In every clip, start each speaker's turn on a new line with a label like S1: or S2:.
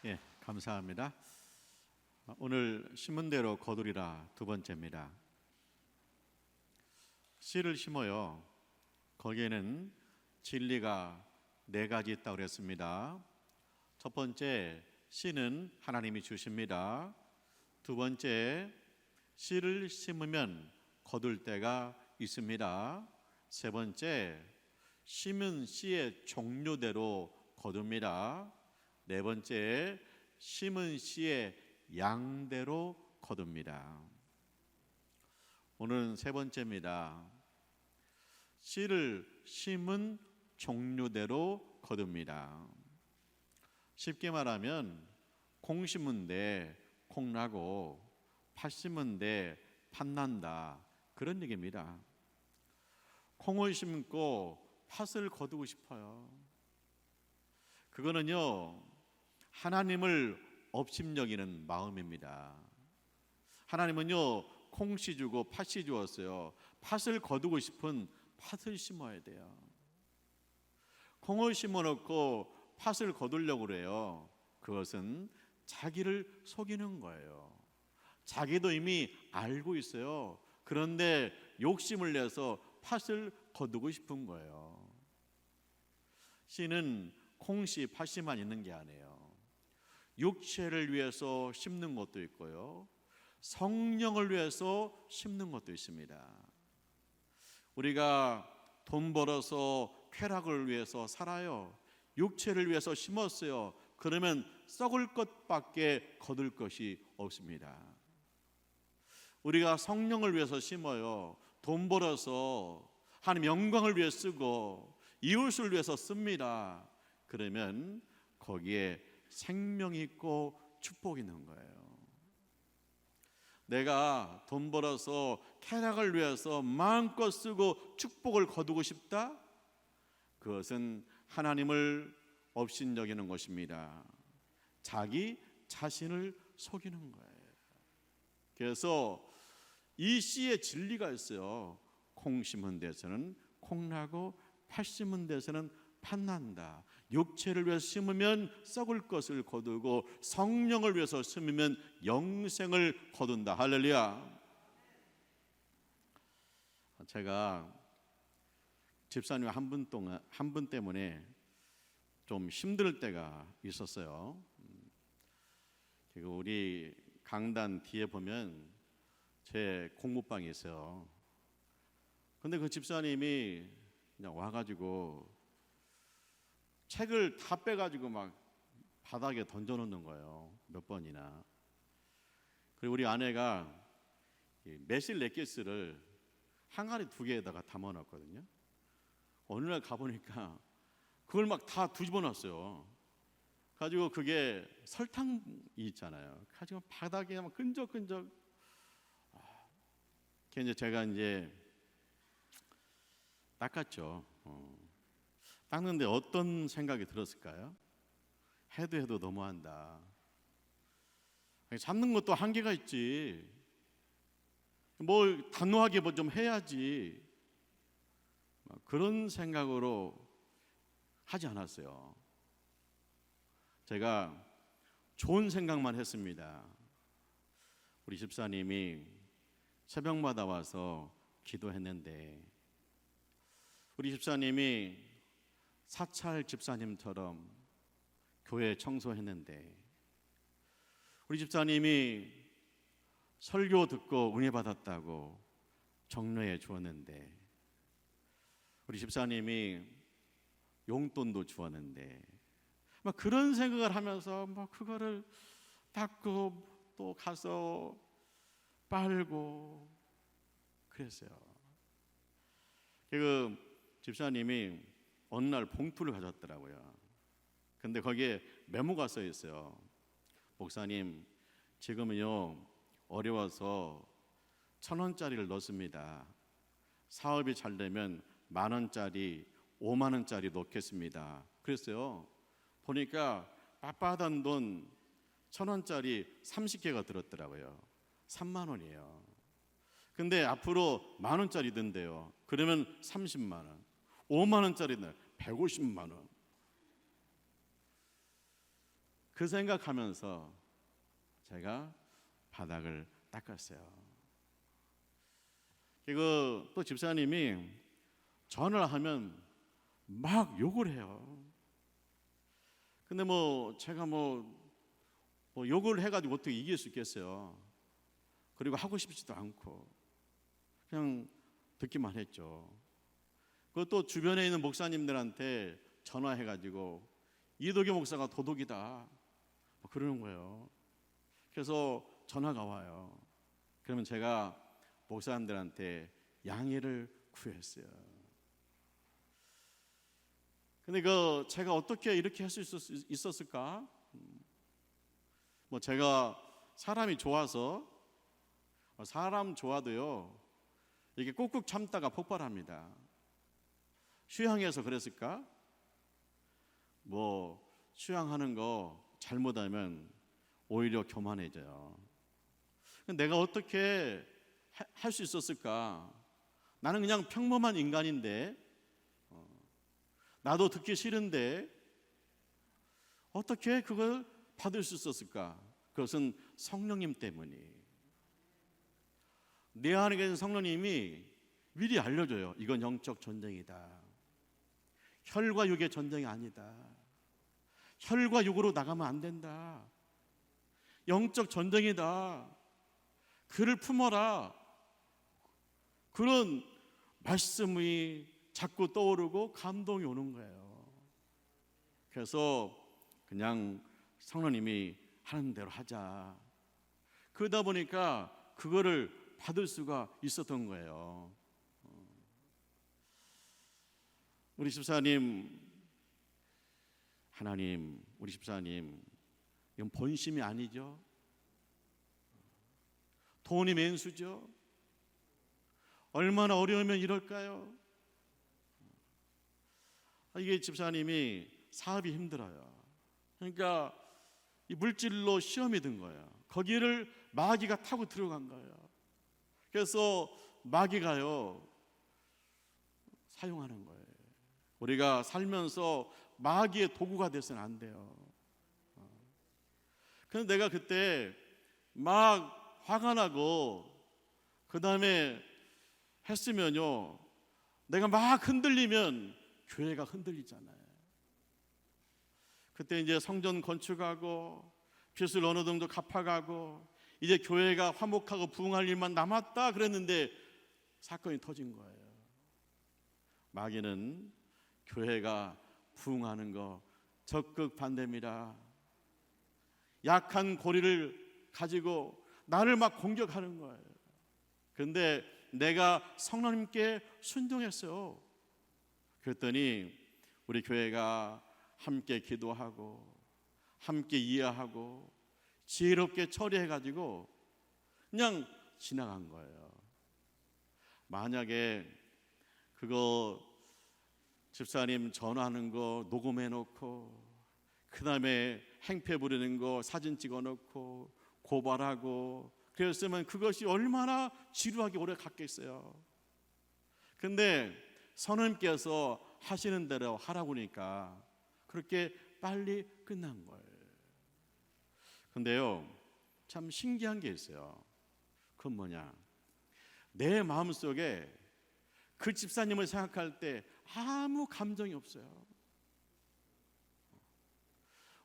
S1: 예, 감사합니다. 오늘 심은 대로 거두리라 두 번째입니다. 씨를 심어요. 거기에는 진리가 네 가지 있다고 그랬습니다. 첫 번째, 씨는 하나님이 주십니다. 두 번째, 씨를 심으면 거둘 때가 있습니다. 세 번째, 심은 씨의 종류대로 거둡니다. 네 번째, 심은 씨의 양대로 거둡니다. 오늘은 세 번째입니다. 씨를 심은 종류대로 거둡니다. 쉽게 말하면 콩 심은데 콩 나고 팥 심은데 팥 난다, 그런 얘기입니다. 콩을 심고 팥을 거두고 싶어요. 그거는요, 하나님을 업심여기는 마음입니다. 하나님은요, 콩씨 주고 팥씨 주었어요. 팥을 거두고 싶은 팥을 심어야 돼요. 콩을 심어놓고 팥을 거두려고 그래요. 그것은 자기를 속이는 거예요. 자기도 이미 알고 있어요. 그런데 욕심을 내서 팥을 거두고 싶은 거예요. 씨는 콩씨, 팥씨만 있는 게 아니에요. 육체를 위해서 심는 것도 있고요, 성령을 위해서 심는 것도 있습니다. 우리가 돈 벌어서 쾌락을 위해서 살아요. 육체를 위해서 심었어요. 그러면 썩을 것밖에 거둘 것이 없습니다. 우리가 성령을 위해서 심어요. 돈 벌어서 하나님 영광을 위해 쓰고 이웃을 위해서 씁니다. 그러면 거기에 생명이 있고 축복이 있는 거예요. 내가 돈 벌어서 쾌락을 위해서 마음껏 쓰고 축복을 거두고 싶다? 그것은 하나님을 업신여기는 것입니다. 자기 자신을 속이는 거예요. 그래서 이 씨의 진리가 있어요. 콩 심은 데서는 콩 나고 팥 심은 데서는 팥 난다. 육체를 위해서 심으면 썩을 것을 거두고 성령을 위해서 심으면 영생을 거둔다. 할렐루야. 제가 집사님 한 분 때문에 좀 힘들 때가 있었어요. 그리고 우리 강단 뒤에 보면 제 공부방이 있어요. 근데 그 집사님이 그냥 와가지고 책을 다 빼가지고 막 바닥에 던져놓는 거예요. 몇 번이나. 그리고 우리 아내가 매실 넷기스를 항아리 2개에다가 담아놨거든요. 어느 날 가보니까 그걸 막 다 뒤집어 놨어요. 가지고 그게 설탕이 있잖아요. 가지고 바닥에 막 끈적끈적. 그래서 제가 이제 닦았죠. 닦는데 어떤 생각이 들었을까요? 해도 너무한다. 잡는 것도 한계가 있지. 뭐 단호하게 뭐 좀 해야지. 그런 생각으로 하지 않았어요. 제가 좋은 생각만 했습니다. 우리 집사님이 새벽마다 와서 기도했는데, 우리 집사님이 사찰 집사님처럼 교회 청소했는데, 우리 집사님이 설교 듣고 은혜 받았다고 정례해 주었는데, 우리 집사님이 용돈도 주었는데, 막 그런 생각을 하면서 막 그거를 닦고 또 가서 빨고 그랬어요. 그 집사님이 어느 날 봉투를 가져왔더라고요. 근데 거기에 메모가 써 있어요. 목사님, 지금은요 어려워서 1,000원짜리를 넣습니다. 사업이 잘 되면 10,000원짜리, 50,000원짜리 넣겠습니다. 그랬어요. 보니까 빳빳한 돈 1,000원짜리 30개가 들었더라고요. 30,000원이에요. 근데 앞으로 10,000원짜리 든대요. 그러면 30만 원, 5만 원짜리는 150만 원. 그 생각하면서 제가 바닥을 닦았어요. 그리고 또 집사님이 전화를 하면 막 욕을 해요. 근데 제가 욕을 해가지고 어떻게 이길 수 있겠어요. 그리고 하고 싶지도 않고 그냥 듣기만 했죠. 그것도 주변에 있는 목사님들한테 전화해가지고 이도규 목사가 도둑이다 그러는 거예요. 그래서 전화가 와요. 그러면 제가 목사님들한테 양해를 구했어요. 근데 제가 어떻게 이렇게 할 수 있었을까? 제가 사람이 좋아서, 사람 좋아도요 이게 꾹꾹 참다가 폭발합니다. 휴양해서 그랬을까? 휴양하는 거 잘못하면 오히려 교만해져요. 내가 어떻게 할 수 있었을까? 나는 그냥 평범한 인간인데, 나도 듣기 싫은데 어떻게 그걸 받을 수 있었을까? 그것은 성령님 때문이. 내 안에 계신 성령님이 미리 알려줘요. 이건 영적 전쟁이다. 혈과 육의 전쟁이 아니다. 혈과 육으로 나가면 안 된다. 영적 전쟁이다. 그를 품어라. 그런 말씀이 자꾸 떠오르고 감동이 오는 거예요. 그래서 그냥 성령님이 하는 대로 하자. 그러다 보니까 그거를 받을 수가 있었던 거예요. 우리 집사님, 하나님, 우리 집사님, 이건 본심이 아니죠. 돈이 맨수죠. 얼마나 어려우면 이럴까요? 이게 집사님이 사업이 힘들어요. 그러니까 이 물질로 시험이 든 거예요. 거기를 마귀가 타고 들어간 거예요. 그래서 마귀가요 사용하는 거예요. 우리가 살면서 마귀의 도구가 돼서는 안 돼요. 그런데 내가 그때 막 화가 나고 그 다음에 했으면요 내가 막 흔들리면 교회가 흔들리잖아요. 그때 이제 성전 건축하고 빚을 어느 정도 갚아가고 이제 교회가 화목하고 부흥할 일만 남았다 그랬는데 사건이 터진 거예요. 마귀는 교회가 부흥하는 거 적극 반대입니다. 약한 고리를 가지고 나를 막 공격하는 거예요. 그런데 내가 성령님께 순종했어요. 그랬더니 우리 교회가 함께 기도하고 함께 이해하고 지혜롭게 처리해가지고 그냥 지나간 거예요. 만약에 그거 집사님 전화하는 거 녹음해놓고 그 다음에 행패 부리는 거 사진 찍어놓고 고발하고 그랬으면 그것이 얼마나 지루하게 오래 갔겠어요. 근데 선생님께서 하시는 대로 하라고 하니까 그렇게 빨리 끝난 거예요. 근데요 참 신기한 게 있어요. 그건 뭐냐, 내 마음속에 그 집사님을 생각할 때 아무 감정이 없어요.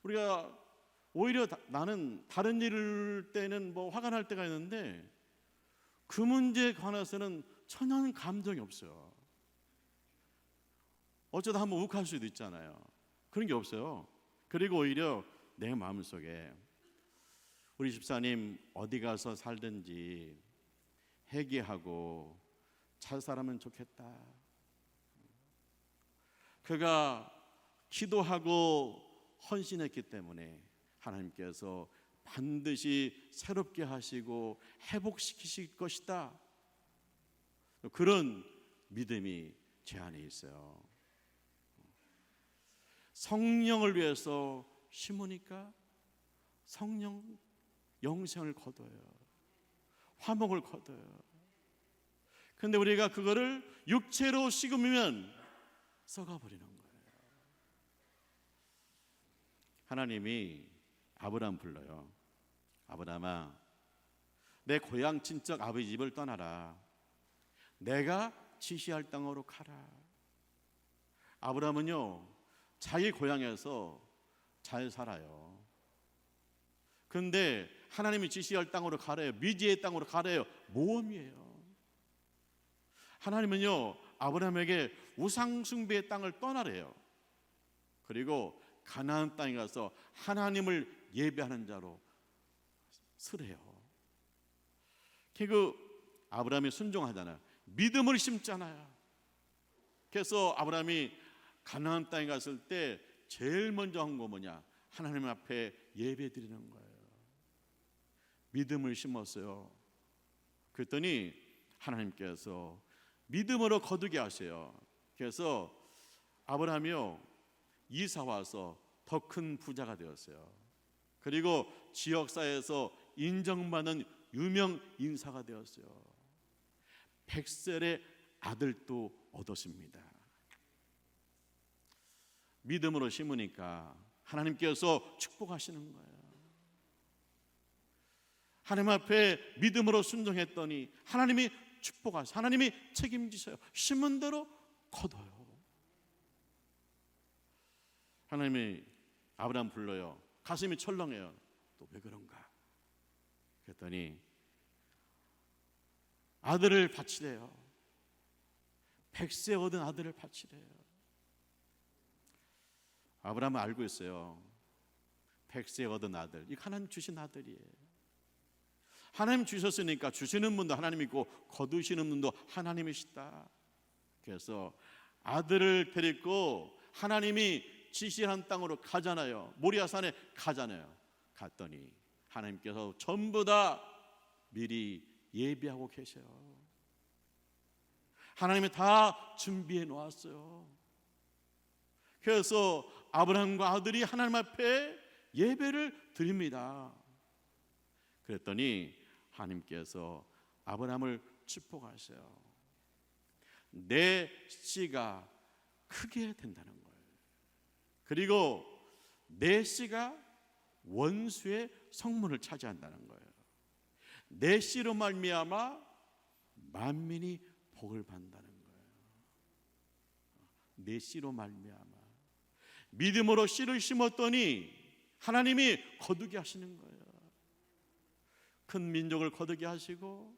S1: 우리가 오히려 나는 다른 일 때는 화가 날 때가 있는데 그 문제에 관해서는 전혀 감정이 없어요. 어쩌다 한번 욱할 수도 있잖아요. 그런 게 없어요. 그리고 오히려 내 마음속에 우리 집사님 어디 가서 살든지 회개하고 잘 살면 좋겠다. 그가 기도하고 헌신했기 때문에 하나님께서 반드시 새롭게 하시고 회복시키실 것이다. 그런 믿음이 제 안에 있어요. 성령을 위해서 심으니까 성령 영생을 거둬요. 화목을 거둬요. 그런데 우리가 그거를 육체로 심으면 썩어버리는 거예요. 하나님이 아브라함 불러요. 아브라함아, 내 고향 친척 아버지 집을 떠나라. 내가 지시할 땅으로 가라. 아브라함은요, 자기 고향에서 잘 살아요. 그런데 하나님이 지시할 땅으로 가래요. 미지의 땅으로 가래요. 모험이에요. 하나님은요, 아브라함에게 우상 숭배의 땅을 떠나래요. 그리고 가나안 땅에 가서 하나님을 예배하는 자로 쓰래요. 그 아브라함이 순종하잖아요. 믿음을 심잖아요. 그래서 아브라함이 가나안 땅에 갔을 때 제일 먼저 한 거 뭐냐? 하나님 앞에 예배 드리는 거예요. 믿음을 심었어요. 그랬더니 하나님께서 믿음으로 거두게 하세요. 그래서 아브라함이요, 이사 와서 더 큰 부자가 되었어요. 그리고 지역사회에서 인정받는 유명 인사가 되었어요. 백셀의 아들도 얻었습니다. 믿음으로 심으니까 하나님께서 축복하시는 거예요. 하나님 앞에 믿음으로 순종했더니 하나님이 축복하셔. 하나님이 책임지셔요. 심은 대로 거둬요. 하나님이 아브라함 불러요. 가슴이 철렁해요. 또 왜 그런가? 그랬더니 아들을 바치래요. 백세 얻은 아들을 바치래요. 아브라함은 알고 있어요. 백세 얻은 아들, 이 하나님 주신 아들이에요. 하나님 주셨으니까 주시는 분도 하나님이고 거두시는 분도 하나님이시다. 그래서 아들을 데리고 하나님이 지시한 땅으로 가잖아요. 모리아산에 가잖아요. 갔더니 하나님께서 전부 다 미리 예비하고 계셔요. 하나님이 다 준비해 놓았어요. 그래서 아브라함과 아들이 하나님 앞에 예배를 드립니다. 그랬더니 하나님께서 아브라함을 축복하셔요. 내 씨가 크게 된다는 거예요. 그리고 내 씨가 원수의 성문을 차지한다는 거예요. 내 씨로 말미암아 만민이 복을 받는다는 거예요. 내 씨로 말미암아 믿음으로 씨를 심었더니 하나님이 거두게 하시는 거예요. 큰 민족을 거두게 하시고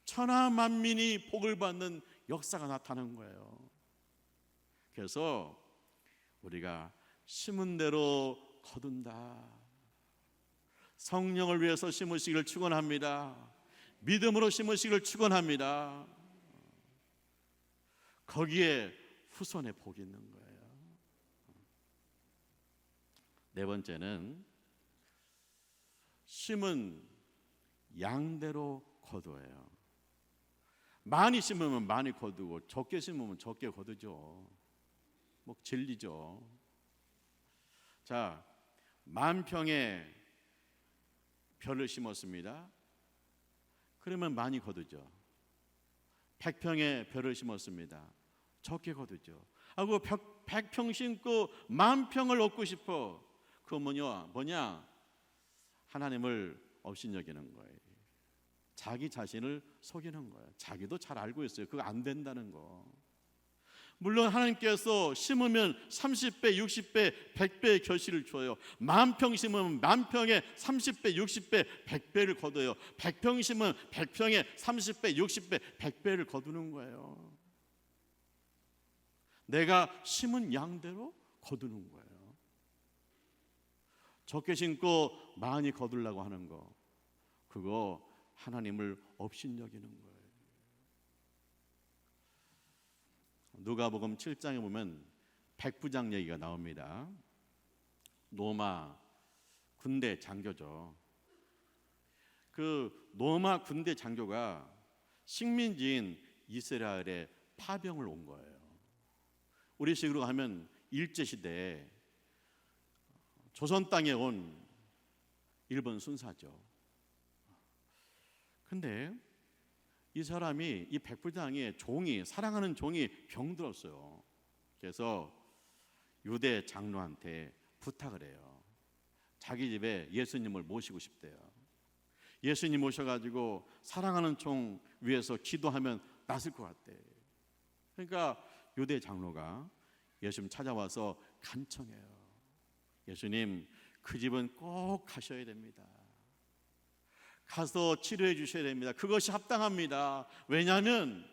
S1: 천하 만민이 복을 받는 역사가 나타나는 거예요. 그래서 우리가 심은 대로 거둔다. 성령을 위해서 심으시기를 축원합니다. 믿음으로 심으시기를 축원합니다. 거기에 후손의 복이 있는 거예요. 네 번째는 심은 양대로 거두어요. 많이 심으면 많이 거두고 적게 심으면 적게 거두죠. 뭐 진리죠. 자, 10,000평의 벼를 심었습니다. 그러면 많이 거두죠. 100평의 벼를 심었습니다. 적게 거두죠. 하고 100평 심고 10,000평을 얻고 싶어. 그건 뭐냐? 하나님을 업신여기는 거예요. 자기 자신을 속이는 거예요. 자기도 잘 알고 있어요. 그거 안 된다는 거. 물론 하나님께서 심으면 30배, 60배, 100배의 결실을 줘요. 10,000평 심으면 10,000평에 30배, 60배, 100배를 거둬요. 100평 심으면 100평에 30배, 60배, 100배를 거두는 거예요. 내가 심은 양대로 거두는 거예요. 적게 심고 많이 거두려고 하는 거, 그거 하나님을 업신여기는 거예요. 누가복음 7장에 보면 백부장 얘기가 나옵니다. 로마 군대 장교죠. 그 로마 군대 장교가 식민지인 이스라엘에 파병을 온 거예요. 우리 식으로 하면 일제시대에 조선 땅에 온 일본 순사죠. 근데 이 사람이, 이 백부장의 종이, 사랑하는 종이 병들었어요. 그래서 유대 장로한테 부탁을 해요. 자기 집에 예수님을 모시고 싶대요. 예수님 모셔가지고 사랑하는 종 위에서 기도하면 낫을 것 같대. 그러니까 유대 장로가 예수님 찾아와서 간청해요. 예수님, 그 집은 꼭 가셔야 됩니다. 가서 치료해 주셔야 됩니다. 그것이 합당합니다. 왜냐하면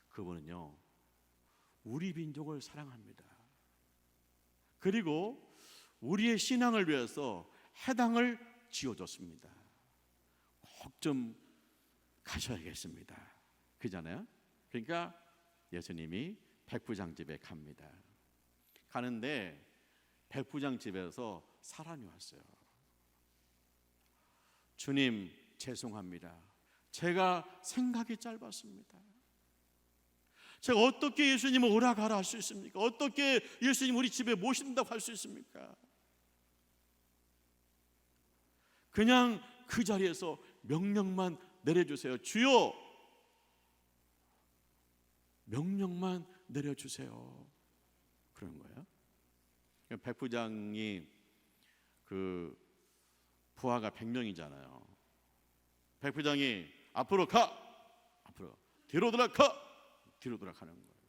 S1: 그분은요, 우리 민족을 사랑합니다. 그리고 우리의 신앙을 위해서 해당을 지어줬습니다. 꼭 좀 가셔야겠습니다. 그잖아요. 그러니까 예수님이 백부장 집에 갑니다. 가는데 백부장 집에서 사람이 왔어요. 주님, 죄송합니다. 제가 생각이 짧았습니다. 제가 어떻게 예수님을 오라 가라 할 수 있습니까? 어떻게 예수님 우리 집에 모신다고 할 수 있습니까? 그냥 그 자리에서 명령만 내려주세요. 주여, 명령만 내려주세요. 그런 거예요. 백부장이 그 부하가 100명이잖아요. 백부장이 앞으로 가, 앞으로, 뒤로 돌아가, 뒤로 돌아가는 거예요.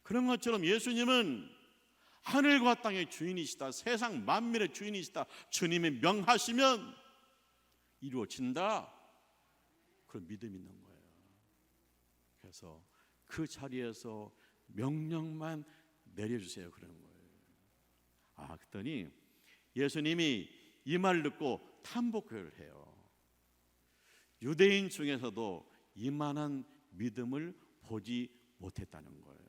S1: 그런 것처럼 예수님은 하늘과 땅의 주인이시다. 세상 만민의 주인이시다. 주님이 명하시면 이루어진다. 그런 믿음이 있는 거예요. 그래서 그 자리에서 명령만 내려주세요. 그러는 거예요. 그랬더니 예수님이 이 말을 듣고 탄복을 해요. 유대인 중에서도 이만한 믿음을 보지 못했다는 거예요.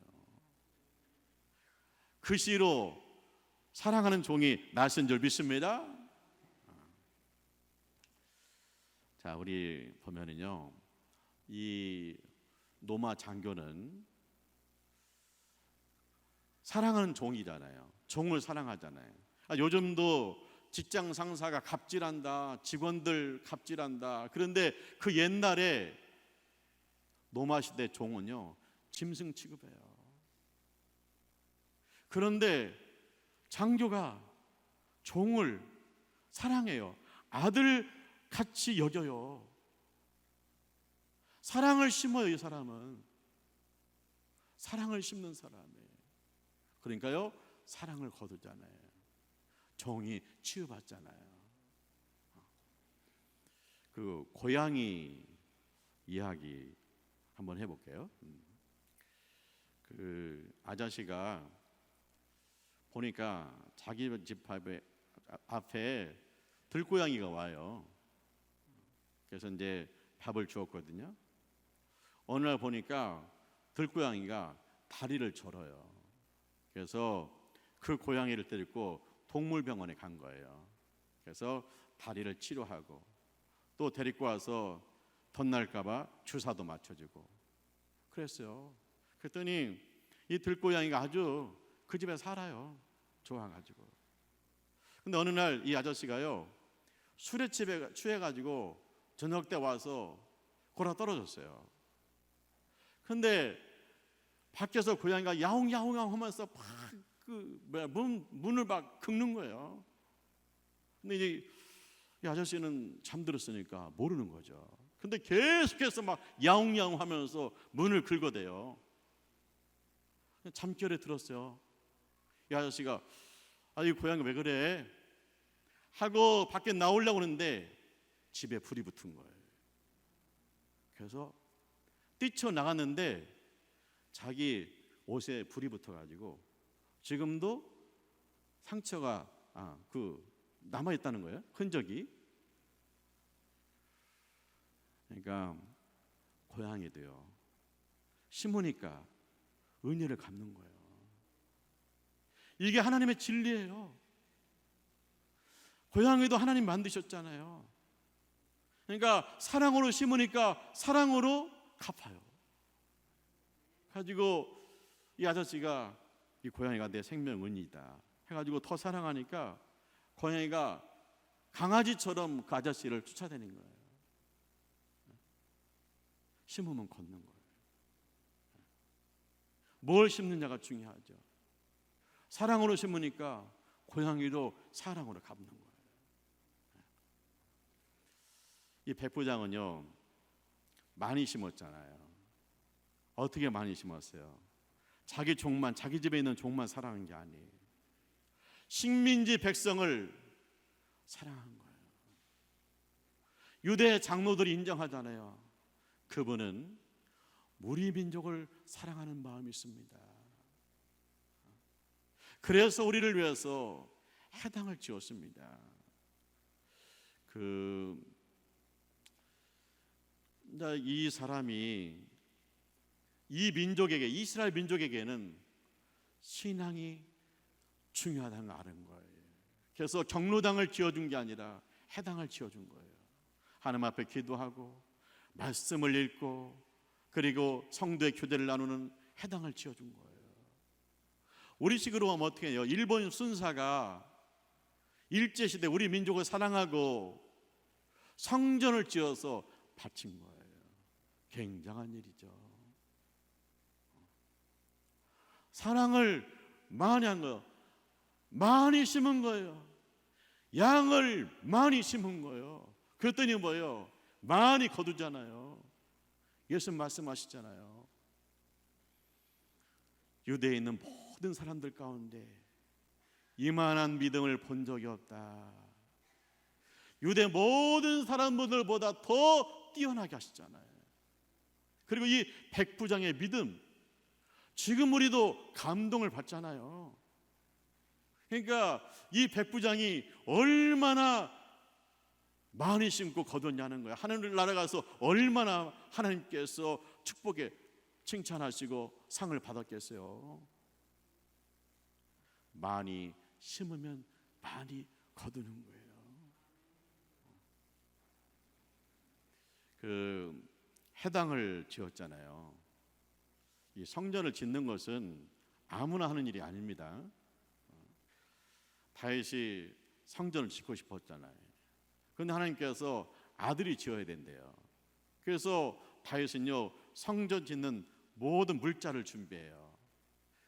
S1: 그 시로 사랑하는 종이 나선 줄 믿습니다. 자, 우리 보면은요, 이 노마 장교는 사랑하는 종이잖아요. 종을 사랑하잖아요. 요즘도 직장 상사가 갑질한다, 직원들 갑질한다. 그런데 그 옛날에 노마 시대 종은요, 짐승 취급해요. 그런데 장교가 종을 사랑해요. 아들 같이 여겨요. 사랑을 심어요. 이 사람은 사랑을 심는 사람이에요. 그러니까요, 사랑을 거두잖아요. 종이 치유받잖아요. 그 고양이 이야기 한번 해볼게요. 그 아저씨가 보니까 자기 집 앞에 들고양이가 와요. 그래서 이제 밥을 주었거든요. 어느 날 보니까 들고양이가 다리를 절어요. 그래서 그 고양이를 데리고 동물병원에 간 거예요. 그래서 다리를 치료하고 또 데리고 와서 덧날까봐 주사도 맞춰주고 그랬어요. 그랬더니 이 들고양이가 아주 그 집에 살아요. 좋아가지고. 근데 어느 날 이 아저씨가요, 술에 취해가지고 저녁 때 와서 골아 떨어졌어요. 근데 밖에서 고양이가 야옹야옹 하면서 문을 막 긁는 거예요. 근데 이제 이 아저씨는 잠들었으니까 모르는 거죠. 근데 계속해서 막 야옹야옹 하면서 문을 긁어대요. 잠결에 들었어요. 이 아저씨가 이 고양이 왜 그래? 하고 밖에 나오려고 하는데 집에 불이 붙은 거예요. 그래서 뛰쳐나갔는데 자기 옷에 불이 붙어가지고 지금도 상처가 남아있다는 거예요. 흔적이. 그러니까 고양이도요, 심으니까 은혜를 갚는 거예요. 이게 하나님의 진리예요. 고양이도 하나님 만드셨잖아요. 그러니까 사랑으로 심으니까 사랑으로 갚아요. 가지고 이 아저씨가 이 고양이가 내 생명 은이다 해가지고 더 사랑하니까 고양이가 강아지처럼 그 아저씨를 쫓아다니는 거예요. 심으면 걷는 거예요. 뭘 심느냐가 중요하죠. 사랑으로 심으니까 고양이도 사랑으로 갚는 거예요. 이 백부장은요 많이 심었잖아요. 어떻게 많이 심었어요? 자기 종만, 자기 집에 있는 종만 사랑한 게 아니에요. 식민지 백성을 사랑한 거예요. 유대 장로들이 인정하잖아요. 그분은 우리 민족을 사랑하는 마음이 있습니다. 그래서 우리를 위해서 해당을 지었습니다. 이 사람이 이 민족에게, 이스라엘 민족에게는 신앙이 중요하다는 걸 아는 거예요. 그래서 경로당을 지어준 게 아니라 해당을 지어준 거예요. 하나님 앞에 기도하고 말씀을 읽고 그리고 성도의 교제를 나누는 해당을 지어준 거예요. 우리식으로 하면 어떻게 해요? 일본 순사가 일제시대 우리 민족을 사랑하고 성전을 지어서 바친 거예요. 굉장한 일이죠. 사랑을 많이 한 거예요. 많이 심은 거예요. 양을 많이 심은 거예요. 그랬더니 뭐예요? 많이 거두잖아요. 예수님 말씀하시잖아요. 유대에 있는 모든 사람들 가운데 이만한 믿음을 본 적이 없다. 유대 모든 사람들보다 더 뛰어나게 하시잖아요. 그리고 이 백부장의 믿음, 지금 우리도 감동을 받잖아요. 그러니까 이 백부장이 얼마나 많이 심고 거뒀냐는 거예요. 하늘나라 가서 얼마나 하나님께서 축복에 칭찬하시고 상을 받았겠어요. 많이 심으면 많이 거두는 거예요. 해당을 지었잖아요. 이 성전을 짓는 것은 아무나 하는 일이 아닙니다. 다윗이 성전을 짓고 싶었잖아요. 그런데 하나님께서 아들이 지어야 된대요. 그래서 다윗은요 성전 짓는 모든 물자를 준비해요.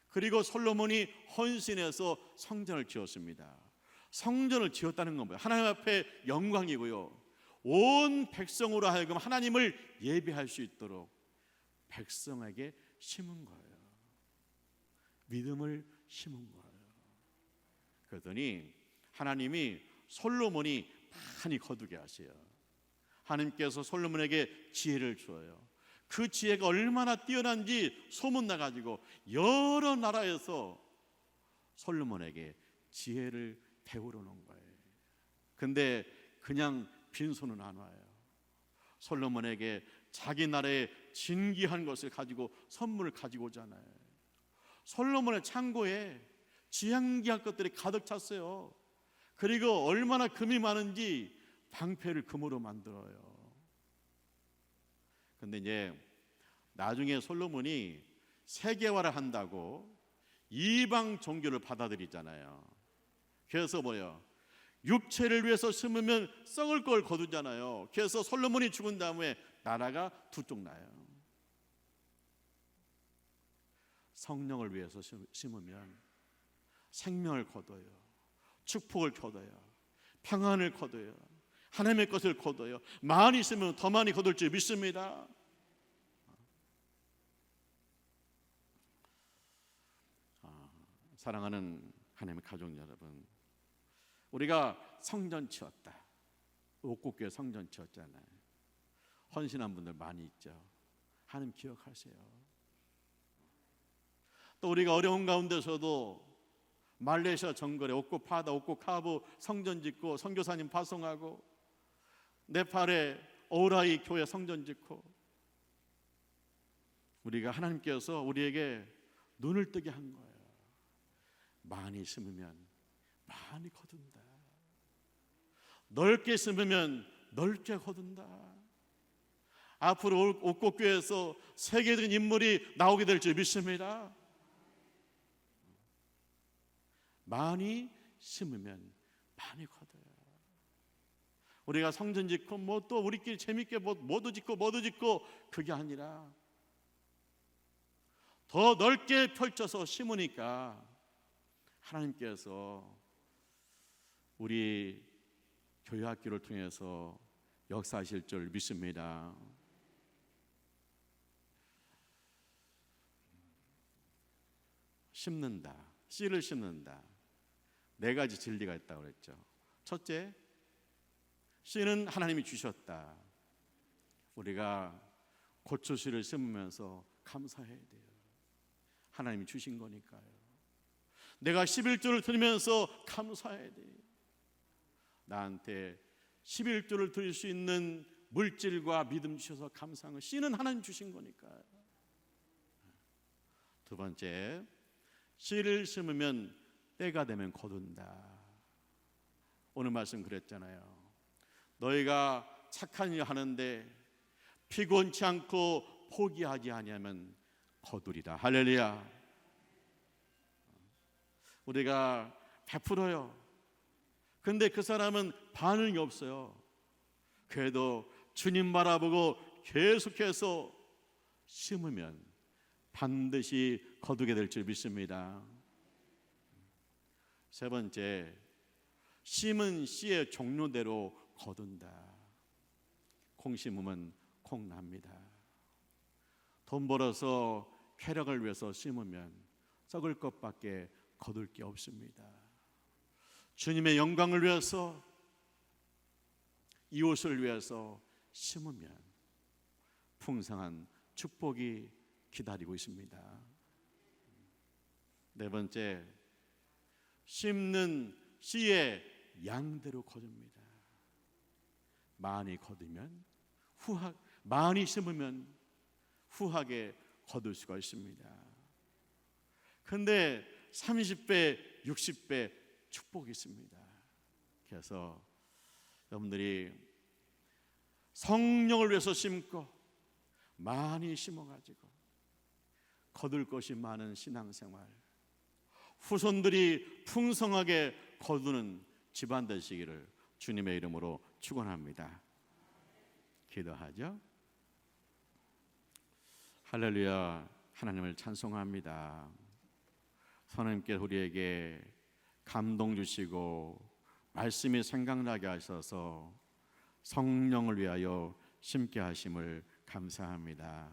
S1: 그리고 솔로몬이 헌신해서 성전을 지었습니다. 성전을 지었다는 건 뭐예요? 하나님 앞에 영광이고요, 온 백성으로 하여금 하나님을 예배할 수 있도록 백성에게 심은 거예요. 믿음을 심은 거예요. 그러더니 하나님이 솔로몬이 많이 거두게 하세요. 하나님께서 솔로몬에게 지혜를 주어요. 그 지혜가 얼마나 뛰어난지 소문나가지고 여러 나라에서 솔로몬에게 지혜를 배우러 놓은 거예요. 근데 그냥 빈손은 안 와요. 솔로몬에게 자기 나라의 진귀한 것을 가지고 선물을 가지고 오잖아요. 솔로몬의 창고에 지향기할 것들이 가득 찼어요. 그리고 얼마나 금이 많은지 방패를 금으로 만들어요. 근데 이제 나중에 솔로몬이 세계화를 한다고 이방 종교를 받아들이잖아요. 그래서 뭐예요? 육체를 위해서 심으면 썩을 걸 거두잖아요. 그래서 솔로몬이 죽은 다음에 나라가 두 쪽 나요. 성령을 위해서 심으면 생명을 거둬요. 축복을 거둬요. 평안을 거둬요. 하나님의 것을 거둬요. 많이 심으면 더 많이 거둘 줄 믿습니다. 사랑하는 하나님의 가족 여러분, 우리가 성전 지었다. 옥국교회 성전 지었잖아요. 헌신한 분들 많이 있죠. 하나님 기억하세요. 또 우리가 어려운 가운데서도 말레이시아 정글에 옥국 파다, 옥국 카브 성전 짓고 선교사님 파송하고, 네팔에 오라이 교회 성전 짓고, 우리가 하나님께서 우리에게 눈을 뜨게 한 거예요. 많이 심으면 많이 거둔다. 넓게 심으면 넓게 거둔다. 앞으로 옥국교회에서 세계적인 인물이 나오게 될 줄 믿습니다. 많이 심으면 많이 거둬요. 우리가 성전 짓고 뭐 또 우리끼리 재밌게 뭐도 짓고 그게 아니라 더 넓게 펼쳐서 심으니까 하나님께서 우리 교회 학교를 통해서 역사하실 줄 믿습니다. 심는다, 씨를 심는다. 네 가지 진리가 있다고 그랬죠. 첫째, 씨는 하나님이 주셨다. 우리가 고추씨를 심으면서 감사해야 돼요. 하나님이 주신 거니까요. 내가 11조를 드리면서 감사해야 돼요. 나한테 11조를 드릴 수 있는 물질과 믿음 주셔서 감사한 거. 씨는 하나님 주신 거니까요. 두 번째, 씨를 심으면 때가 되면 거둔다. 오늘 말씀 그랬잖아요. 너희가 착한 일 하는데 피곤치 않고 포기하지 아니하면 거두리라. 할렐루야. 우리가 베풀어요. 근데 그 사람은 반응이 없어요. 그래도 주님 바라보고 계속해서 심으면 반드시 거두게 될 줄 믿습니다. 세 번째, 심은 씨의 종류대로 거둔다. 콩 심으면 콩 납니다. 돈 벌어서 쾌락을 위해서 심으면 썩을 것밖에 거둘 게 없습니다. 주님의 영광을 위해서, 이웃을 위해서 심으면 풍성한 축복이 기다리고 있습니다. 네 번째, 심는 씨의 양대로 거둡니다. 많이 거두면 많이 심으면 후하게 거둘 수가 있습니다. 그런데 30배, 60배 축복이 있습니다. 그래서 여러분들이 성령을 위해서 심고 많이 심어가지고 거둘 것이 많은 신앙생활, 후손들이 풍성하게 거두는 집안 되시기를 주님의 이름으로 축원합니다. 기도하죠. 할렐루야. 하나님을 찬송합니다. 하나님께 우리에게 감동 주시고 말씀이 생각나게 하셔서 성령을 위하여 심게 하심을 감사합니다.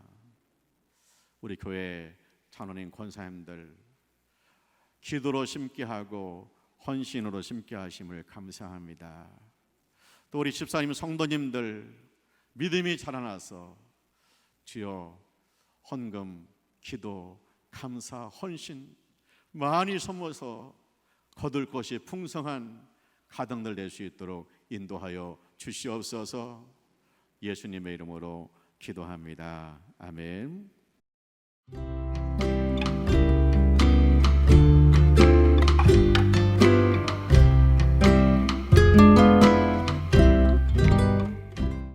S1: 우리 교회 찬원인 권사님들 기도로 심게 하고 헌신으로 심게 하심을 감사합니다. 또 우리 집사님 성도님들 믿음이 자라나서 주여 헌금, 기도, 감사, 헌신 많이 섬어서 거둘 것이 풍성한 가정들 될 수 있도록 인도하여 주시옵소서. 예수님의 이름으로 기도합니다. 아멘.